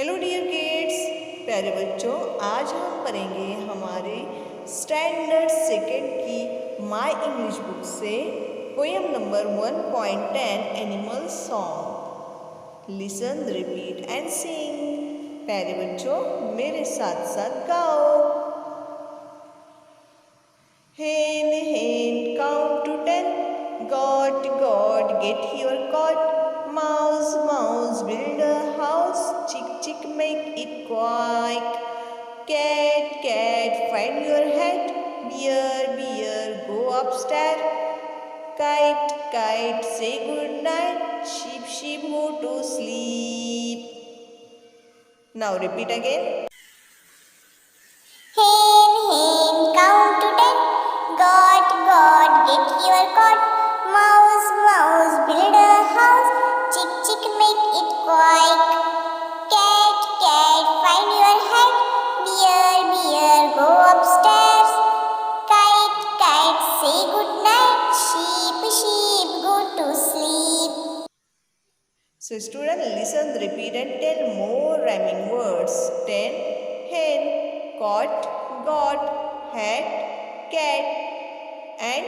Hello dear kids, प्यारे बच्चों, आज हम पढ़ेंगे हमारे स्टैंडर्ड सेकेंड की माय इंग्लिश बुक से poem number 1.10 animal song. Listen, repeat and सिंग। प्यारे बच्चों, मेरे साथ साथ गाओ। Hen, hen, count to 10. God, God, get your cot. Mouse, mouse, build a house. Chick, chick, make it quack. Cat, cat, find your hat. Bear, bear, go upstairs. Kite, kite, say good night. Sheep, sheep, go to sleep. Now repeat again. Hen, hen, count to 10. God, God, get your cot. Mouse, mouse, build a house. Chick, chick, make it quack. Cat, cat, find your hat. Bear, bear, go upstairs. Kite, kite, say good night. Sheep, sheep, go to sleep. So student, listen, repeat and tell more rhyming words. 10. Hen, cot, got, hat, cat and